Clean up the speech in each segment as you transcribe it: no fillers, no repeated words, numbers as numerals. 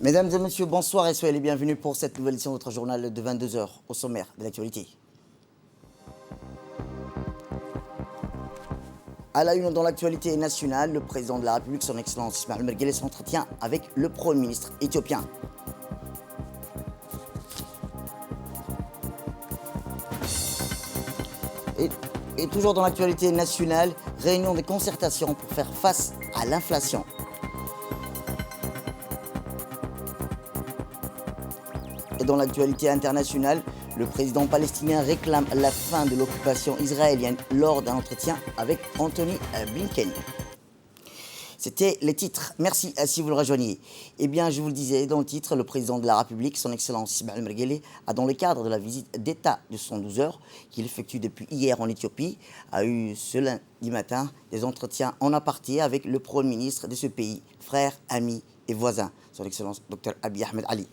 Mesdames et messieurs, bonsoir et soyez les bienvenus pour cette nouvelle édition de notre journal de 22 heures au sommaire de l'actualité. À la une dans l'actualité nationale, le président de la République, son Excellence Ismaël Omar Guelleh, s'entretient avec le Premier ministre éthiopien. Et toujours dans l'actualité nationale, réunion de concertation pour faire face à l'inflation. Et dans l'actualité internationale, le président palestinien réclame la fin de l'occupation israélienne lors d'un entretien avec Anthony Blinken. C'était les titres. Merci si vous le rejoignez. Eh bien, je vous le disais dans le titre, le président de la République, son Excellence Ismaël Omar Guelleh, a, dans le cadre de la visite d'État de 112 heures qu'il effectue depuis hier en Éthiopie, a eu ce lundi matin des entretiens en aparté avec le Premier ministre de ce pays, frère, ami et voisin, son Excellence Dr Abiy Ahmed Ali.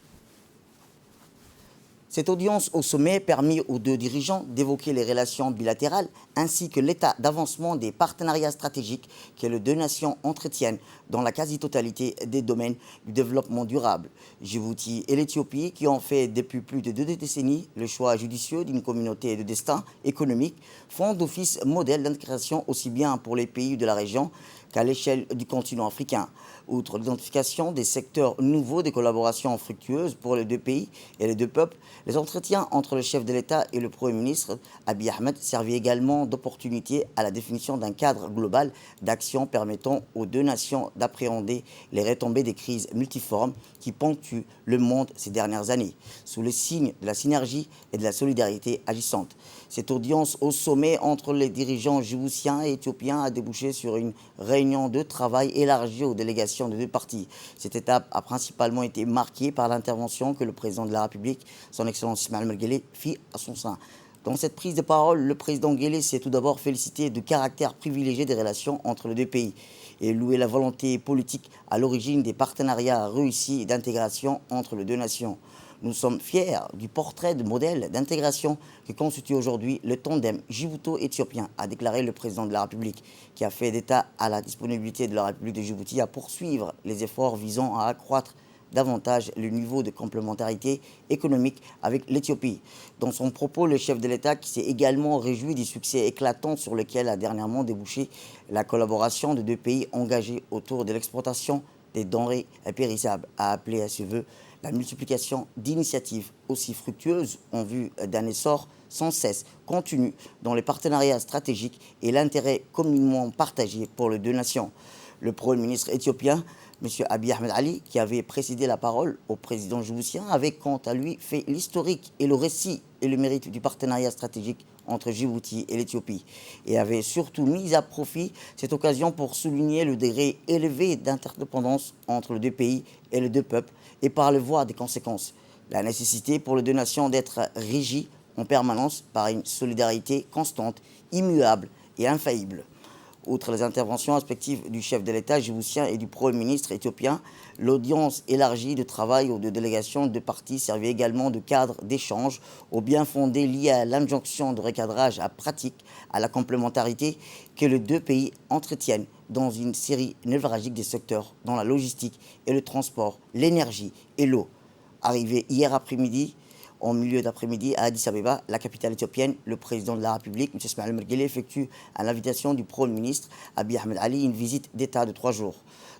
Cette audience au sommet permet aux deux dirigeants d'évoquer les relations bilatérales ainsi que l'état d'avancement des partenariats stratégiques que les deux nations entretiennent dans la quasi-totalité des domaines du développement durable. Djibouti et l'Éthiopie, qui ont fait depuis plus de 2 décennies le choix judicieux d'une communauté de destin économique, font d'office modèle d'intégration aussi bien pour les pays de la région qu'à l'échelle du continent africain. Outre l'identification des secteurs nouveaux de collaboration fructueuse pour les deux pays et les deux peuples, les entretiens entre le chef de l'État et le Premier ministre Abiy Ahmed servaient également d'opportunité à la définition d'un cadre global d'action permettant aux deux nations d'appréhender les retombées des crises multiformes qui ponctuent le monde ces dernières années, sous le signe de la synergie et de la solidarité agissante. Cette audience au sommet entre les dirigeants djiboutiens et éthiopiens a débouché sur une réunion de travail élargie aux délégations de deux parties. Cette étape a principalement été marquée par l'intervention que le président de la République, son Excellence Ismaël Omar Guelleh, fit à son sein. Dans cette prise de parole, le président Guelleh s'est tout d'abord félicité du caractère privilégié des relations entre les deux pays et loué la volonté politique à l'origine des partenariats réussis d'intégration entre les deux nations. Nous sommes fiers du portrait de modèle d'intégration que constitue aujourd'hui le tandem djibouto-éthiopien, a déclaré le président de la République, qui a fait état à la disponibilité de la République de Djibouti à poursuivre les efforts visant à accroître davantage le niveau de complémentarité économique avec l'Éthiopie. Dans son propos, le chef de l'État qui s'est également réjoui du succès éclatant sur lequel a dernièrement débouché la collaboration de deux pays engagés autour de l'exportation des denrées périssables, a appelé à ce vœu la multiplication d'initiatives aussi fructueuses en vue d'un essor sans cesse continu dans les partenariats stratégiques et l'intérêt communément partagé pour les deux nations. Le Premier ministre éthiopien, M. Abiy Ahmed Ali, qui avait précédé la parole au président djiboutien, avait quant à lui fait l'historique et le récit et le mérite du partenariat stratégique entre Djibouti et l'Éthiopie et avait surtout mis à profit cette occasion pour souligner le degré élevé d'interdépendance entre les deux pays et les deux peuples et par le voie des conséquences. La nécessité pour les deux nations d'être régies en permanence par une solidarité constante, immuable et infaillible. Outre les interventions respectives du chef de l'État djiboutien et du Premier ministre éthiopien, l'audience élargie de travail aux deux délégations de parties servait également de cadre d'échange aux bien fondés liés à l'injonction de recadrage à pratique, à la complémentarité que les deux pays entretiennent dans une série névralgique des secteurs, dans la logistique et le transport, l'énergie et l'eau. Arrivé hier après-midi, en milieu d'après-midi à Addis Abeba, la capitale éthiopienne, le président de la République, M. Ismaël Omar Guelleh, effectue à l'invitation du Premier ministre Abiy Ahmed Ali une visite d'État de 3 jours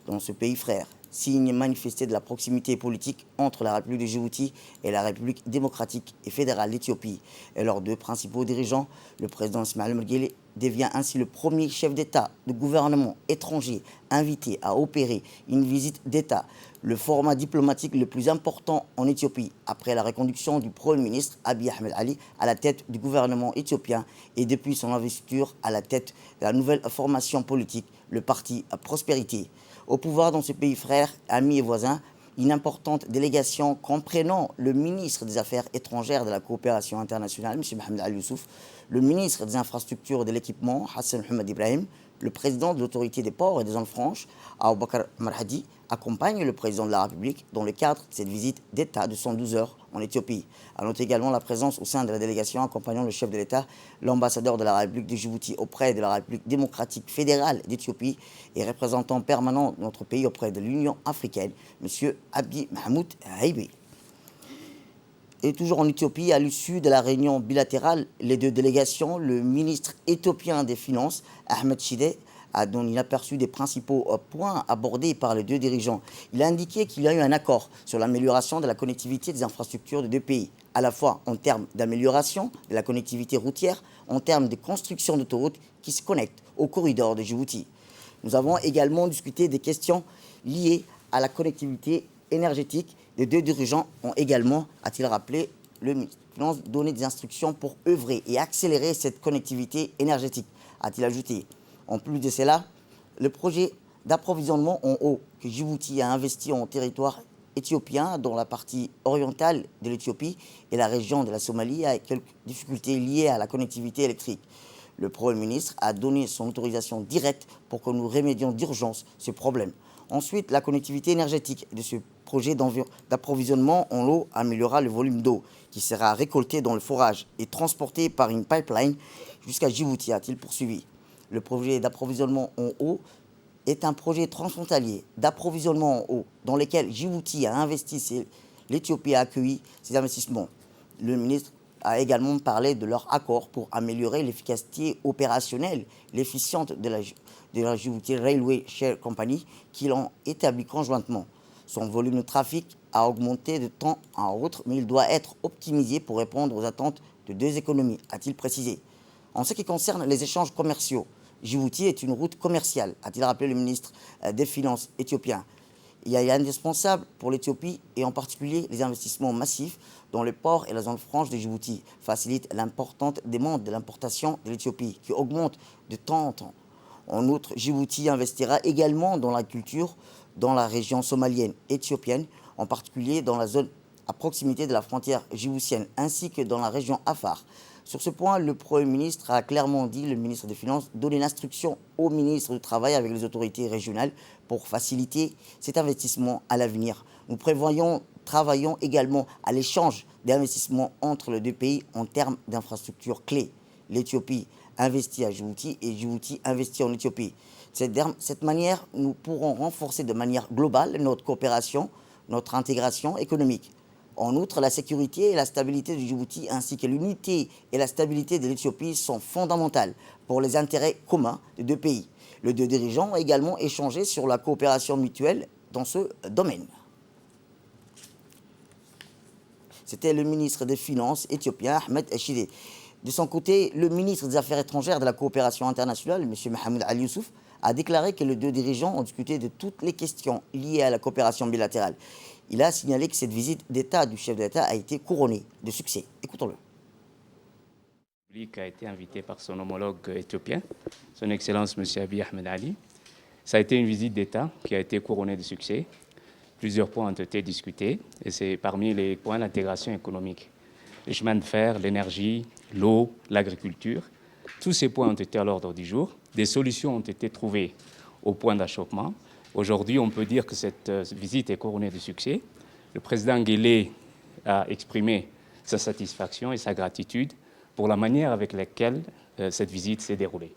dans ce pays frère, signe manifesté de la proximité politique entre la République de Djibouti et la République démocratique et fédérale d'Éthiopie. Et leurs deux principaux dirigeants, le président Ismaël Omar Guelleh devient ainsi le premier chef d'État de gouvernement étranger invité à opérer une visite d'État, le format diplomatique le plus important en Éthiopie, après la reconduction du Premier ministre Abiy Ahmed Ali à la tête du gouvernement éthiopien et depuis son investiture à la tête de la nouvelle formation politique, le parti Prospérité. Au pouvoir dans ce pays frère, amis et voisins, une importante délégation comprenant le ministre des Affaires étrangères de la coopération internationale, M. Mohamed Ali Youssouf, le ministre des Infrastructures et de l'Équipement, Hassan Mohamed Ibrahim, Le président de l'autorité des ports et des zones franches, Aboubakar Marhadi, accompagne le président de la République dans le cadre de cette visite d'État de 112 heures en Éthiopie. À noter également la présence au sein de la délégation accompagnant le chef de l'État, l'ambassadeur de la République de Djibouti auprès de la République démocratique fédérale d'Éthiopie et représentant permanent de notre pays auprès de l'Union africaine, M. Abdi Mahmoud Haïbi. Et toujours en Éthiopie, à l'issue de la réunion bilatérale, les deux délégations, le ministre éthiopien des Finances, Ahmed Shide, a donné l'aperçu des principaux points abordés par les deux dirigeants. Il a indiqué qu'il y a eu un accord sur l'amélioration de la connectivité des infrastructures des deux pays, à la fois en termes d'amélioration de la connectivité routière, en termes de construction d'autoroutes qui se connectent au corridor de Djibouti. Nous avons également discuté des questions liées à la connectivité énergétique. Les deux dirigeants ont également, a-t-il rappelé, le ministre des Finances donné des instructions pour œuvrer et accélérer cette connectivité énergétique, a-t-il ajouté. En plus de cela, le projet d'approvisionnement en eau que Djibouti a investi en territoire éthiopien dans la partie orientale de l'Éthiopie et la région de la Somalie a quelques difficultés liées à la connectivité électrique. Le Premier ministre a donné son autorisation directe pour que nous remédions d'urgence ce problème. Ensuite, la connectivité énergétique de ce projet d'approvisionnement en eau améliorera le volume d'eau qui sera récolté dans le forage et transporté par une pipeline jusqu'à Djibouti, a-t-il poursuivi. Le projet d'approvisionnement en eau est un projet transfrontalier d'approvisionnement en eau dans lequel Djibouti a investi, l'Éthiopie a accueilli ces investissements. Le ministre a également parlé de leur accord pour améliorer l'efficacité opérationnelle, l'efficience de la Djibouti Railway Share Company qui l'ont établi conjointement. Son volume de trafic a augmenté de temps en autre, mais il doit être optimisé pour répondre aux attentes de deux économies, a-t-il précisé. En ce qui concerne les échanges commerciaux, Djibouti est une route commerciale, a-t-il rappelé le ministre des Finances éthiopien. Il est indispensable pour l'Éthiopie et en particulier les investissements massifs dans le port et la zone franche de Djibouti facilitent l'importante demande de l'importation de l'Éthiopie qui augmente de temps en temps. En outre, Djibouti investira également dans la culture dans la région somalienne éthiopienne, en particulier dans la zone à proximité de la frontière djiboutienne ainsi que dans la région Afar. Sur ce point, le Premier ministre a clairement dit, le ministre des Finances, donner l'instruction au ministre du Travail avec les autorités régionales pour faciliter cet investissement à l'avenir. Nous travaillons également à l'échange d'investissements entre les deux pays en termes d'infrastructures clés. L'Éthiopie investit à Djibouti et Djibouti investit en Éthiopie. De cette manière, nous pourrons renforcer de manière globale notre coopération, notre intégration économique. En outre, la sécurité et la stabilité de Djibouti ainsi que l'unité et la stabilité de l'Éthiopie sont fondamentales pour les intérêts communs des deux pays. Les deux dirigeants ont également échangé sur la coopération mutuelle dans ce domaine. C'était le ministre des Finances éthiopien, Ahmed Shide. De son côté, le ministre des Affaires étrangères et de la coopération internationale, M. Mohamed Ali Youssouf, a déclaré que les deux dirigeants ont discuté de toutes les questions liées à la coopération bilatérale. Il a signalé que cette visite d'État du chef d'État a été couronnée de succès. Écoutons-le. Le public a été invité par son homologue éthiopien, son Excellence M. Abiy Ahmed Ali. Ça a été une visite d'État qui a été couronnée de succès. Plusieurs points ont été discutés et c'est parmi les points l'intégration économique. Les chemins de fer, l'énergie, l'eau, l'agriculture, tous ces points ont été à l'ordre du jour. Des solutions ont été trouvées au point d'achoppement. Aujourd'hui, on peut dire que cette visite est couronnée de succès. Le président Guelleh a exprimé sa satisfaction et sa gratitude pour la manière avec laquelle cette visite s'est déroulée.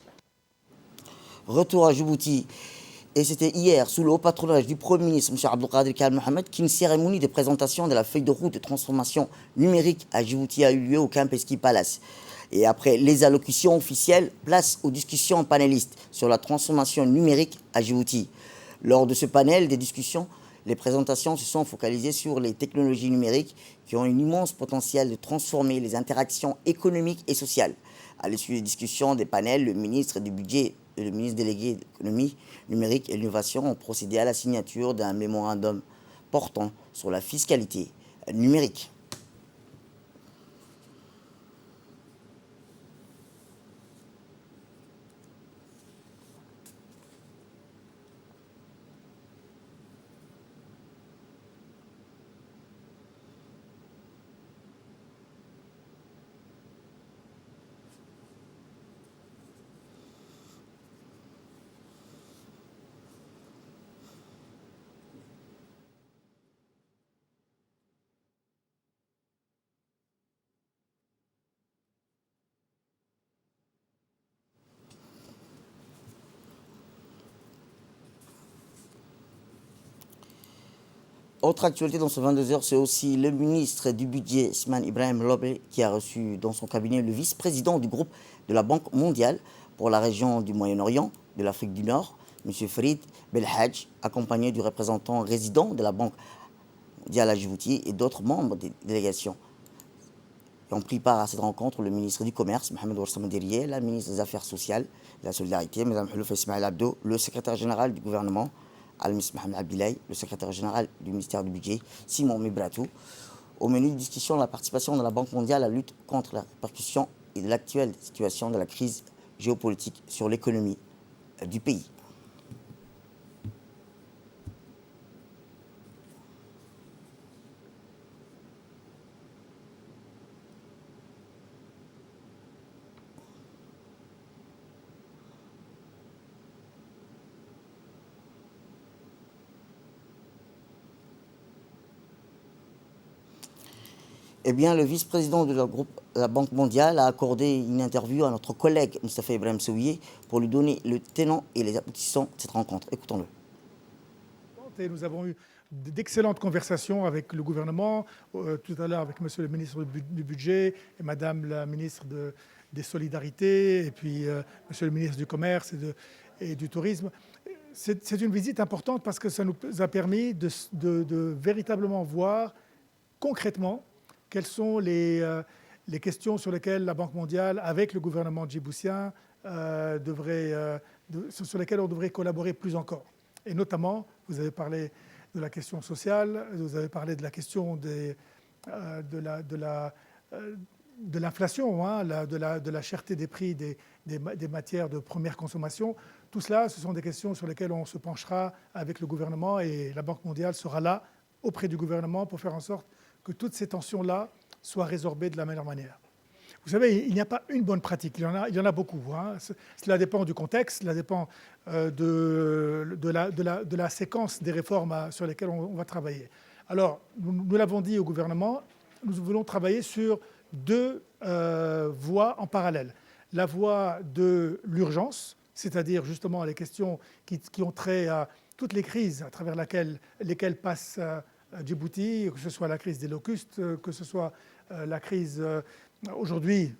Retour à Djibouti. Et c'était hier, sous le haut patronage du Premier ministre, M. Abdelkader Kal Mohamed, qu'une cérémonie de présentation de la feuille de route de transformation numérique à Djibouti a eu lieu au Kempinski Palace. Et après les allocutions officielles, place aux discussions panélistes sur la transformation numérique à Djibouti. Lors de ce panel des discussions, les présentations se sont focalisées sur les technologies numériques qui ont un immense potentiel de transformer les interactions économiques et sociales. À l'issue des discussions des panels, le ministre du Budget et le ministre délégué de l'économie numérique et l'innovation ont procédé à la signature d'un mémorandum portant sur la fiscalité numérique. Autre actualité dans ce 22h, c'est aussi le ministre du Budget, Ismaël Ibrahim Lobé, qui a reçu dans son cabinet le vice-président du groupe de la Banque mondiale pour la région du Moyen-Orient, de l'Afrique du Nord, M. Farid Belhadj, accompagné du représentant résident de la Banque mondiale à Djibouti et d'autres membres des délégations. Et ont pris part à cette rencontre le ministre du Commerce, Mohamed Ouassama Diriye, la ministre des Affaires sociales et de la Solidarité, Mme Houlouf Ismaël Abdo, le secrétaire général du gouvernement, Al-Mis Mohamed Abdillaï, le secrétaire général du ministère du Budget, Simon Mibratou. Au menu de discussion, la participation de la Banque mondiale à la lutte contre la répercussion et de l'actuelle situation de la crise géopolitique sur l'économie du pays. Eh bien, le vice-président de la Banque mondiale a accordé une interview à notre collègue Moustapha Ibrahim Souié pour lui donner le tenant et les aboutissants de cette rencontre. Écoutons-le. Nous avons eu d'excellentes conversations avec le gouvernement, tout à l'heure avec monsieur le ministre du Budget et madame la ministre des Solidarités, et puis monsieur le ministre du Commerce et du Tourisme. C'est une visite importante parce que ça nous a permis de véritablement voir concrètement quelles sont les questions sur lesquelles la Banque mondiale, avec le gouvernement djiboutien, sur lesquelles on devrait collaborer plus encore. Et notamment, vous avez parlé de la question sociale, vous avez parlé de la question de l'inflation, hein, de la cherté des prix des matières de première consommation. Tout cela, ce sont des questions sur lesquelles on se penchera avec le gouvernement, et la Banque mondiale sera là auprès du gouvernement pour faire en sorte que toutes ces tensions-là soient résorbées de la meilleure manière. Vous savez, il n'y a pas une bonne pratique, il y en a beaucoup. Hein. Cela dépend du contexte, cela dépend de la séquence des réformes sur lesquelles on va travailler. Alors, nous l'avons dit au gouvernement, nous voulons travailler sur deux voies en parallèle. La voie de l'urgence, c'est-à-dire justement les questions qui ont trait à toutes les crises à travers lesquelles passe Djibouti, que ce soit la crise des locustes, que ce soit la crise aujourd'hui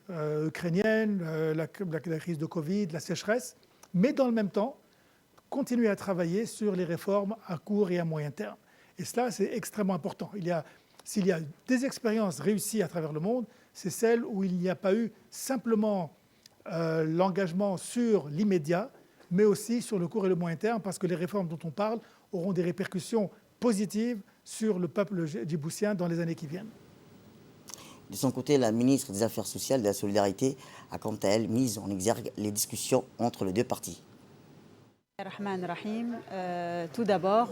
ukrainienne, la crise de Covid, la sécheresse, mais dans le même temps, continuer à travailler sur les réformes à court et à moyen terme. Et cela, c'est extrêmement important. S'il y a des expériences réussies à travers le monde, c'est celles où il n'y a pas eu simplement l'engagement sur l'immédiat, mais aussi sur le court et le moyen terme, parce que les réformes dont on parle auront des répercussions positives sur le peuple djiboutien dans les années qui viennent. De son côté, la ministre des Affaires sociales et de la Solidarité a quant à elle mis en exergue les discussions entre les deux parties. Tout d'abord,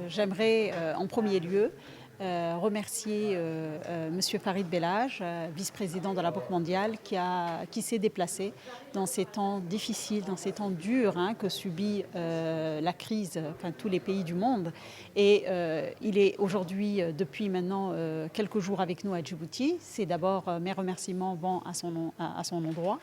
j'aimerais en premier lieu remercier M. Farid Belhadj, vice-président de la Banque mondiale, qui s'est déplacé dans ces temps difficiles, dans ces temps durs que subit la crise, tous les pays du monde. Et il est aujourd'hui, depuis maintenant quelques jours avec nous à Djibouti. C'est d'abord mes remerciements vont à son endroit.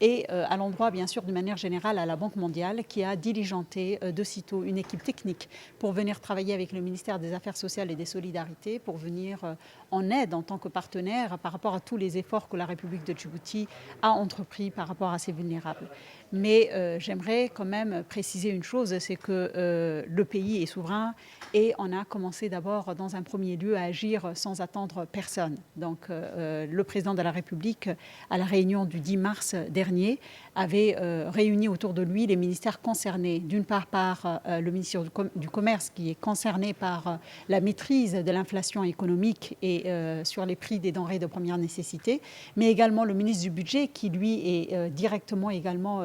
Et à l'endroit, bien sûr, de manière générale, à la Banque mondiale, qui a diligenté de sitôt une équipe technique pour venir travailler avec le ministère des Affaires sociales et des Solidarités, pour venir en aide en tant que partenaire par rapport à tous les efforts que la République de Djibouti a entrepris par rapport à ces vulnérables. Mais j'aimerais quand même préciser une chose, c'est que le pays est souverain et on a commencé d'abord, dans un premier lieu, à agir sans attendre personne. Donc le président de la République, à la réunion du 10 mars dernier, avait réuni autour de lui les ministères concernés. D'une part par le ministère du Commerce, qui est concerné par la maîtrise de l'inflation économique et sur les prix des denrées de première nécessité, mais également le ministre du Budget, qui lui est directement également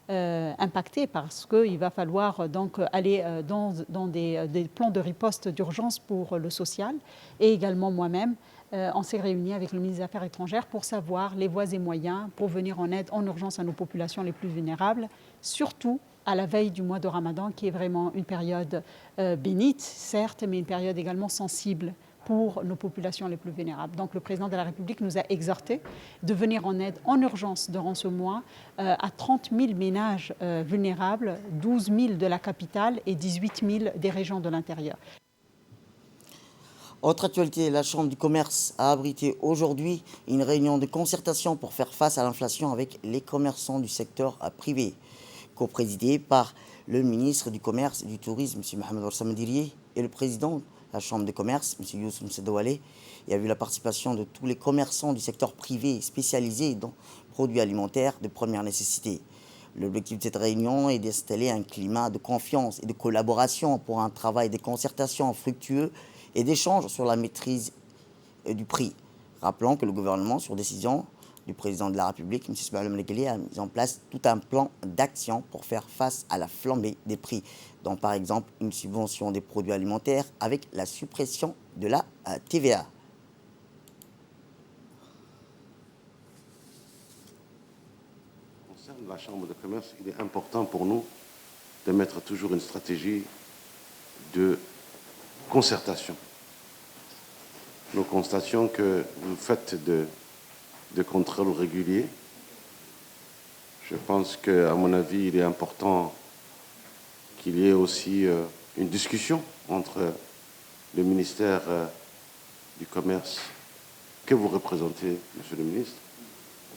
impacté, parce qu'il va falloir donc aller dans des plans de riposte d'urgence pour le social. Et également moi-même, on s'est réunis avec le ministre des Affaires étrangères pour savoir les voies et moyens pour venir en aide en urgence à nos populations les plus vulnérables, surtout à la veille du mois de Ramadan, qui est vraiment une période bénite, certes, mais une période également sensible pour nos populations les plus vulnérables. Donc le président de la République nous a exhortés de venir en aide en urgence durant ce mois à 30 000 ménages vulnérables, 12 000 de la capitale et 18 000 des régions de l'intérieur. Autre actualité, la Chambre du commerce a abrité aujourd'hui une réunion de concertation pour faire face à l'inflation avec les commerçants du secteur privé, co-présidée par le ministre du Commerce et du Tourisme, M. Mohamed Ouarsama Dirie, et le président de la Chambre de commerce, M. Youssef Msedouale. Il y a eu la participation de tous les commerçants du secteur privé spécialisés dans les produits alimentaires de première nécessité. L'objectif de cette réunion est d'installer un climat de confiance et de collaboration pour un travail de concertation fructueux et d'échange sur la maîtrise du prix. Rappelons que le gouvernement, sur décision du président de la République, M. Ismaël Mekele, a mis en place tout un plan d'action pour faire face à la flambée des prix, dont par exemple une subvention des produits alimentaires avec la suppression de la TVA. Concernant la Chambre de commerce, il est important pour nous de mettre toujours une stratégie de concertation. Nous constatons que vous faites de contrôles réguliers. Je pense qu'à mon avis, il est important qu'il y ait aussi une discussion entre le ministère du Commerce que vous représentez, Monsieur le ministre,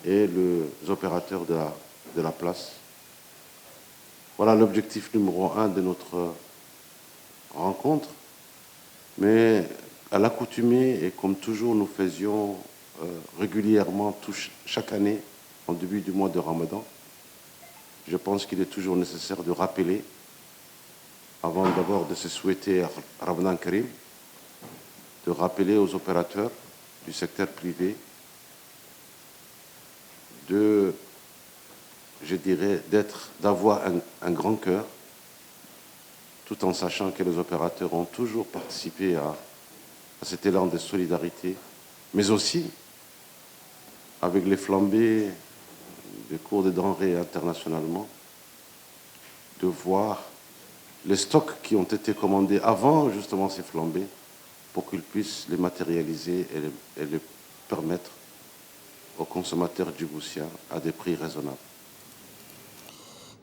et les opérateurs de la place. Voilà l'objectif numéro 1 de notre rencontre. Mais à l'accoutumée, et comme toujours nous faisions régulièrement chaque année en début du mois de Ramadan, je pense qu'il est toujours nécessaire de rappeler, avant d'abord de se souhaiter Ramadan Karim, de rappeler aux opérateurs du secteur privé d'avoir un grand cœur, tout en sachant que les opérateurs ont toujours participé à cet élan de solidarité, mais aussi avec les flambées des cours de denrées internationalement, de voir les stocks qui ont été commandés avant justement ces flambées pour qu'ils puissent les matérialiser et les permettre aux consommateurs djiboutiens à des prix raisonnables.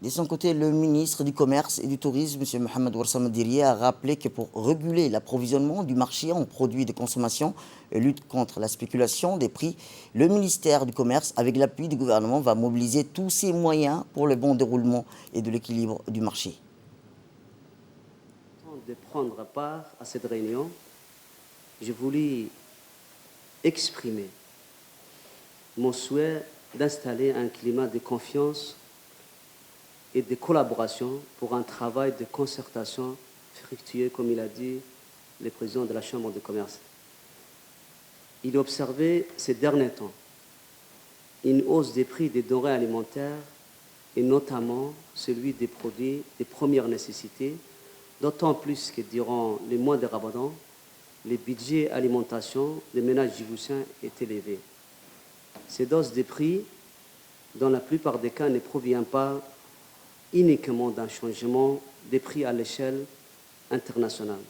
De son côté, le ministre du Commerce et du Tourisme, M. Mohamed Ouarsama Dirie, a rappelé que pour réguler l'approvisionnement du marché en produits de consommation et lutte contre la spéculation des prix, le ministère du Commerce, avec l'appui du gouvernement, va mobiliser tous ses moyens pour le bon déroulement et de l'équilibre du marché. De prendre part à cette réunion, je voulais exprimer mon souhait d'installer un climat de confiance et de collaboration pour un travail de concertation fructueux, comme il a dit le président de la Chambre de commerce. Il a observé ces derniers temps une hausse des prix des denrées alimentaires et notamment celui des produits de première nécessité, d'autant plus que durant les mois de Ramadan, les budgets alimentation des ménages djiboutiens est élevé. Cette hausse des prix, dans la plupart des cas, ne provient pas uniquement d'un changement des prix à l'échelle internationale,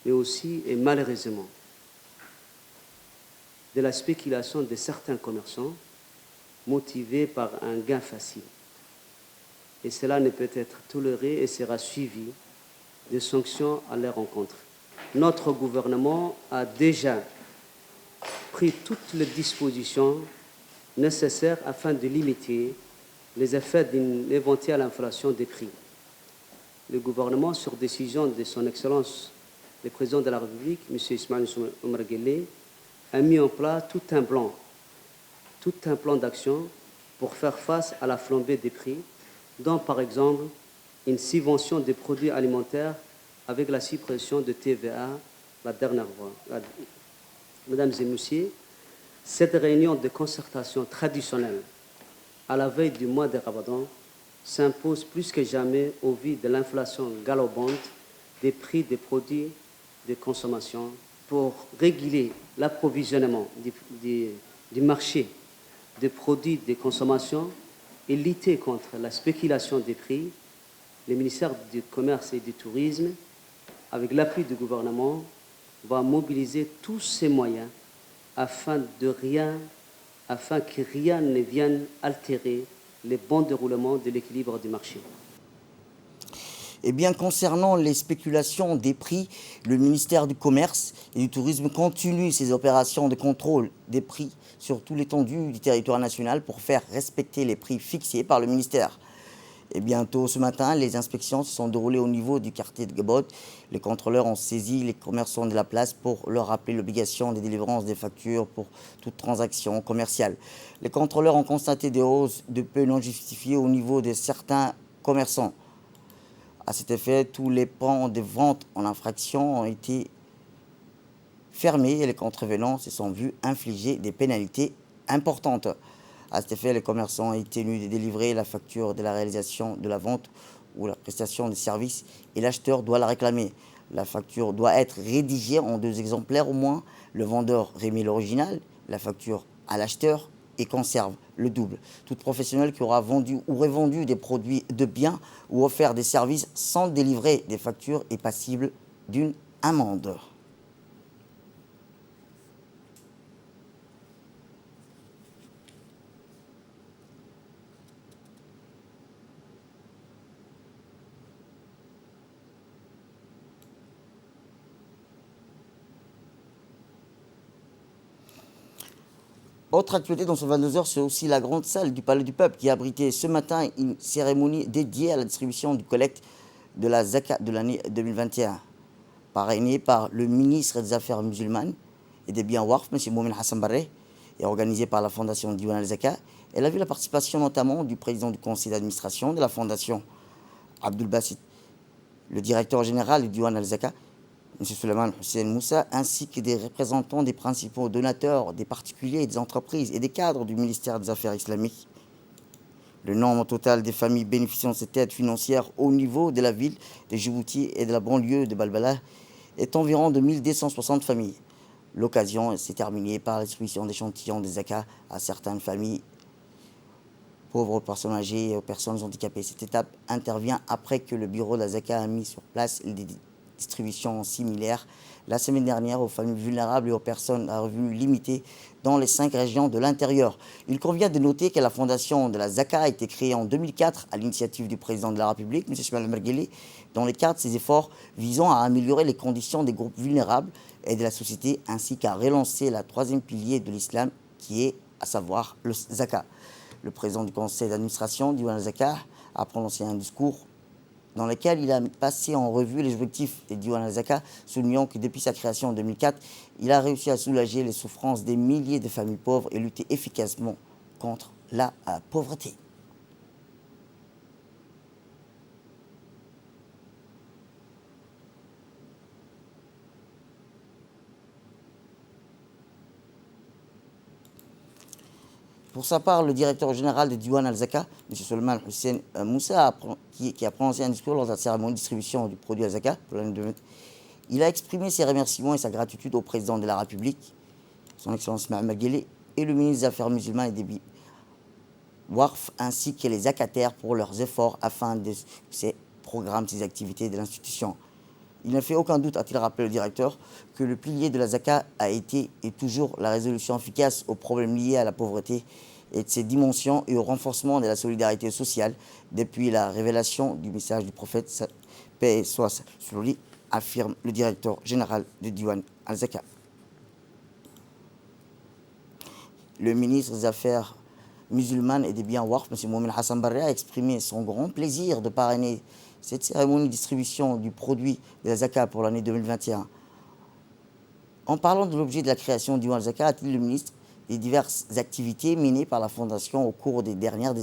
mais aussi et malheureusement de la spéculation de certains commerçants motivés par un gain facile. Et cela ne peut être toléré et sera suivi de sanctions à leur encontre. Notre gouvernement a déjà pris toutes les dispositions nécessaires afin de limiter les effets d'une éventuelle inflation des prix. Le gouvernement, sur décision de son Excellence, le président de la République, M. Ismaël Omar Guelleh, a mis en place tout un plan d'action pour faire face à la flambée des prix, dont par exemple une subvention des produits alimentaires avec la suppression de TVA la dernière fois. Mesdames et messieurs, cette réunion de concertation traditionnelle à la veille du mois de Ramadan s'impose plus que jamais au vu de l'inflation galopante des prix des produits de consommation pour réguler l'approvisionnement du marché des produits de consommation et lutter contre la spéculation des prix. Le ministère du Commerce et du Tourisme, avec l'appui du gouvernement, va mobiliser tous ses moyens afin que rien ne vienne altérer le bon déroulement de l'équilibre du marché. Eh bien, concernant les spéculations des prix, le ministère du Commerce et du Tourisme continue ses opérations de contrôle des prix sur toute l'étendue du territoire national pour faire respecter les prix fixés par le ministère. Et bientôt ce matin, les inspections se sont déroulées au niveau du quartier de Gabot. Les contrôleurs ont saisi les commerçants de la place pour leur rappeler l'obligation de délivrance des factures pour toute transaction commerciale. Les contrôleurs ont constaté des hausses de peu non justifiées au niveau de certains commerçants. À cet effet, tous les points de vente en infraction ont été fermés et les contrevenants se sont vus infliger des pénalités importantes. À cet effet, les commerçants ont été tenus de délivrer la facture de la réalisation de la vente ou la prestation de services et l'acheteur doit la réclamer. La facture doit être rédigée en 2 exemplaires au moins. Le vendeur remet l'original, la facture à l'acheteur et conserve le double. Tout professionnel qui aura vendu ou revendu des produits de biens ou offert des services sans délivrer des factures est passible d'une amende. Autre actualité dans ce 22 heures, c'est aussi la grande salle du Palais du Peuple qui a abrité ce matin une cérémonie dédiée à la distribution du collecte de la Zakat de l'année 2021, parrainée par le ministre des Affaires musulmanes et des biens Waqf, M. Moumin Hassan Barré, et organisée par la Fondation Diwan al-Zaka. Elle a vu la participation notamment du président du conseil d'administration de la Fondation, Abdul Basit, le directeur général du Diwan al-Zaka, M. Suleiman Hussein Moussa, ainsi que des représentants des principaux donateurs, des particuliers, des entreprises et des cadres du ministère des Affaires islamiques. Le nombre total des familles bénéficiant de cette aide financière au niveau de la ville de Djibouti et de la banlieue de Balbala est environ de 1260 familles. L'occasion s'est terminée par la distribution d'échantillons de zakat à certaines familles pauvres, aux personnes âgées et aux personnes handicapées. Cette étape intervient après que le bureau de la zakat a mis sur place des distributions similaires la semaine dernière aux familles vulnérables et aux personnes à revenus limités dans les 5 régions de l'intérieur. Il convient de noter que la fondation de la Zaka a été créée en 2004 à l'initiative du président de la République, M. Ismaël Mergueli, dans le cadre de ses efforts visant à améliorer les conditions des groupes vulnérables et de la société, ainsi qu'à relancer la 3e pilier de l'islam, qui est à savoir le Zaka. Le président du conseil d'administration du Diwan al-Zaka a prononcé un discours dans lequel il a passé en revue les objectifs du Diwan al-Zaka, soulignant que depuis sa création en 2004, il a réussi à soulager les souffrances des milliers de familles pauvres et lutter efficacement contre la pauvreté. Pour sa part, le directeur général de Diwan al-Zaka, M. Suleiman Hussein Moussa, qui a prononcé un discours lors de la cérémonie de distribution du produit al-Zaka pour l'année 2020, il a exprimé ses remerciements et sa gratitude au président de la République, son Excellence Mohamed Guelleh, et le ministre des Affaires musulmanes et des biens Waqf, ainsi que les zakataires pour leurs efforts afin de ces programmes, ces activités de l'institution. Il ne fait aucun doute, a-t-il rappelé le directeur, que le pilier de la Zaka a été et toujours la résolution efficace aux problèmes liés à la pauvreté et de ses dimensions et au renforcement de la solidarité sociale depuis la révélation du message du prophète, paix et soit sur lui, affirme le directeur général du Diwan al-Zaka. Le ministre des Affaires musulmanes et des biens Waqf, M. Moumin Hassan Barré, a exprimé son grand plaisir de parrainer cette cérémonie de distribution du produit de la Zaka pour l'année 2021. En parlant de l'objet de la création du Diwan al-Zaka, a-t-il le ministre des diverses activités menées par la Fondation au cours des dernières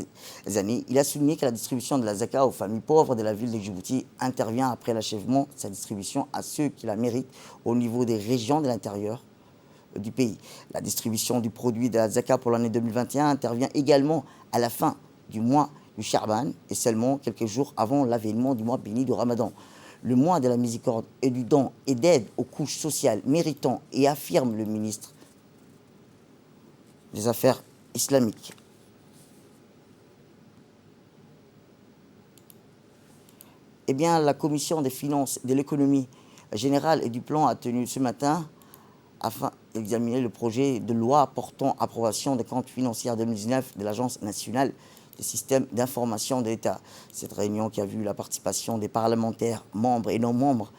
années, il a souligné que la distribution de la Zaka aux familles pauvres de la ville de Djibouti intervient après l'achèvement de sa distribution à ceux qui la méritent au niveau des régions de l'intérieur du pays. La distribution du produit de la Zaka pour l'année 2021 intervient également à la fin du mois du Charban et seulement quelques jours avant l'avènement du mois béni du Ramadan. Le mois de la miséricorde et du don et d'aide aux couches sociales méritant, et affirme le ministre des Affaires islamiques. Eh bien, la commission des finances, de l'économie générale et du plan a tenu ce matin afin d'examiner le projet de loi portant approbation des comptes financiers 2019 de l'Agence nationale des systèmes d'information de l'État. Cette réunion qui a vu la participation des parlementaires, membres et non-membres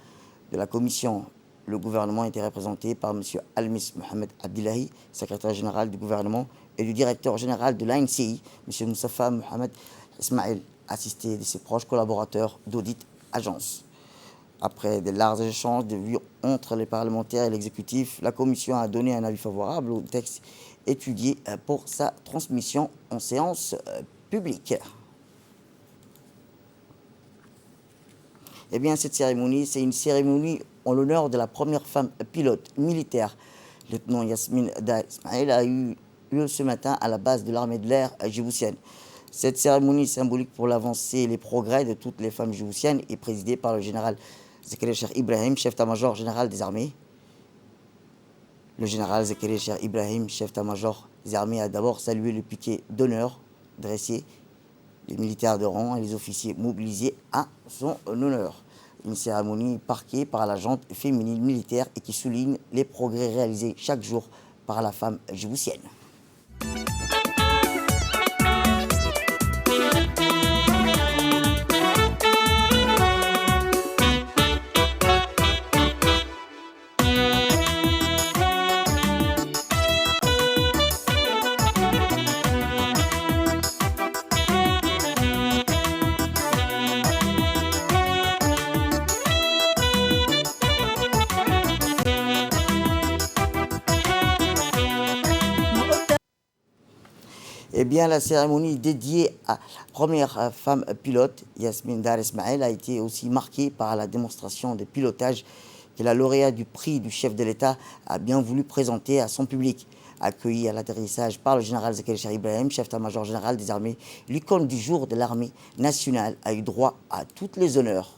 de la commission. Le gouvernement était représenté par M. Almis Mohamed Abdillahi, secrétaire général du gouvernement, et du directeur général de l'ANCI, M. Moussafa Mohamed Ismail, assisté de ses proches collaborateurs d'audit agence. Après de larges échanges de vues entre les parlementaires et l'exécutif, la commission a donné un avis favorable au texte étudié pour sa transmission en séance publique. Eh bien, cette cérémonie, c'est une cérémonie en l'honneur de la première femme pilote militaire. Lieutenant Yasmine Da Ismail a eu lieu ce matin à la base de l'armée de l'air djiboutienne. Cette cérémonie symbolique pour l'avancée et les progrès de toutes les femmes djiboutiennes est présidée par le général Zakaria Cheikh Ibrahim, chef d'état-major général des armées. Le général Zakaria Cheikh Ibrahim, chef d'état-major des armées, a d'abord salué le piquet d'honneur dressé les militaires de rang et les officiers mobilisés à son honneur. Une cérémonie marquée par la jante féminine militaire et qui souligne les progrès réalisés chaque jour par la femme djiboutienne. Eh bien, la cérémonie dédiée à la première femme pilote, Yasmine Da Ismail, a été aussi marquée par la démonstration de pilotage que la lauréate du prix du chef de l'État a bien voulu présenter à son public. Accueillie à l'atterrissage par le général Zakaria Cheikh Ibrahim, chef d'état-major général des armées, l'icône du jour de l'armée nationale a eu droit à toutes les honneurs.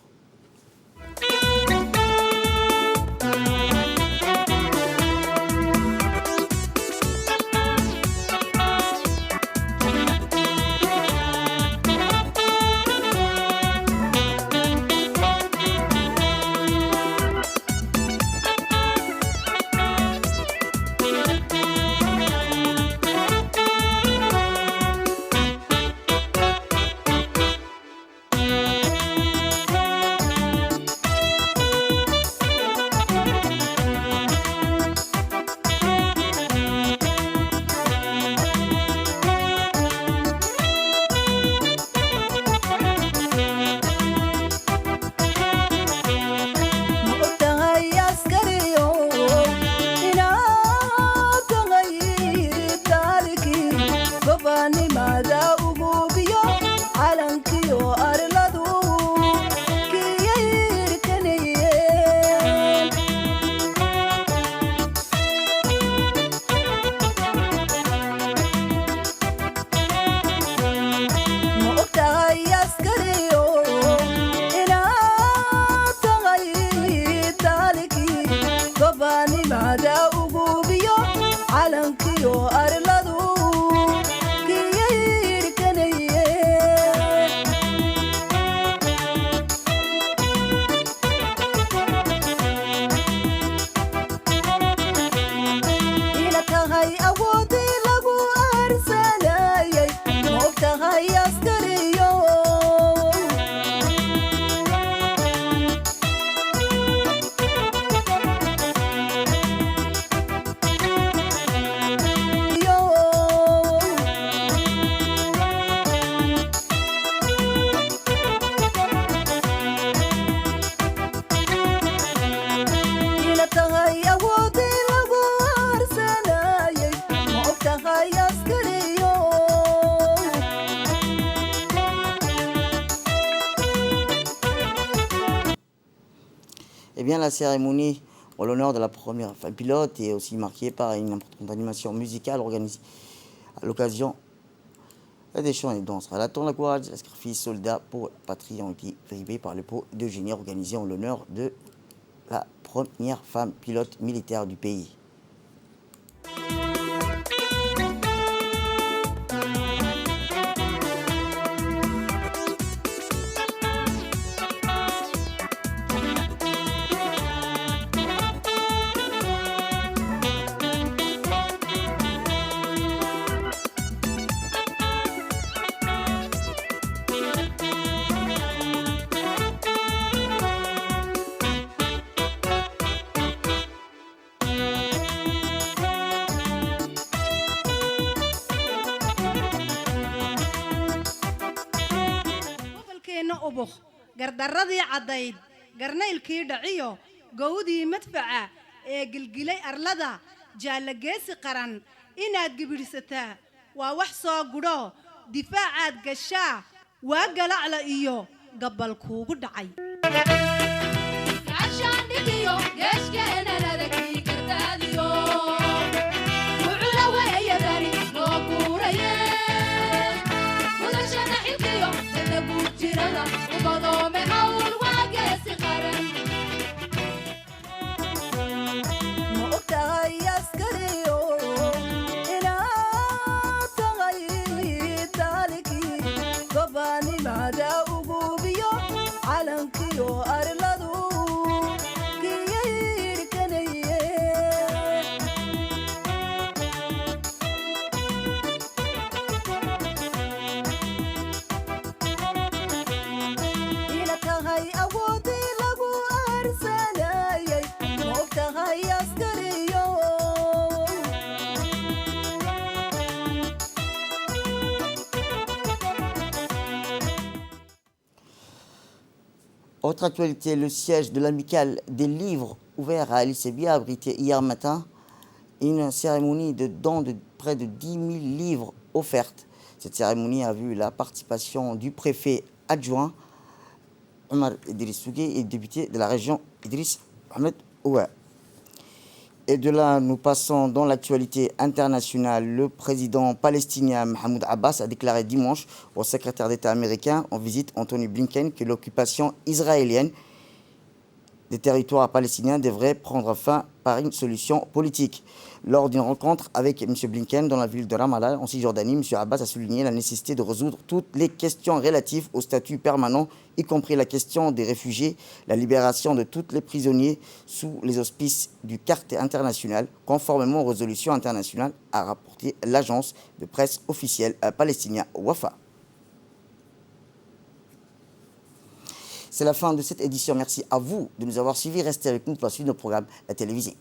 Eh bien, la cérémonie en l'honneur de la première femme pilote est aussi marquée par une importante animation musicale organisée à l'occasion des chants et danses. Relatant la courage, les sacrifices soldats pour la patrie ont été drivés par le pot de génie organisé en l'honneur de la première femme pilote militaire du pays. ubukh gardarradii caddayd garnaylkii dhaciyo gowdii madfaca ee gilgilay arlada jaallageesi qaran inaad gibidhsataa waa wax soo gudho difaacaad gashaa waa galacla iyo gabbal kuugu dhacay Autre actualité, le siège de l'amicale des livres ouvert à Alice Sebia a abrité hier matin une cérémonie de don de près de 10 000 livres offertes. Cette cérémonie a vu la participation du préfet adjoint Omar Idriss Sougé et député de la région Idriss Ahmed Ouah. Et de là, nous passons dans l'actualité internationale. Le président palestinien Mahmoud Abbas a déclaré dimanche au secrétaire d'État américain en visite Anthony Blinken que l'occupation israélienne des territoires palestiniens devrait prendre fin par une solution politique. Lors d'une rencontre avec M. Blinken dans la ville de Ramallah, en Cisjordanie, M. Abbas a souligné la nécessité de résoudre toutes les questions relatives au statut permanent, y compris la question des réfugiés, la libération de tous les prisonniers sous les auspices du quartier international, conformément aux résolutions internationales, a rapporté l'agence de presse officielle palestinienne Wafa. C'est la fin de cette édition. Merci à vous de nous avoir suivis. Restez avec nous pour la suite de nos programmes télévisés.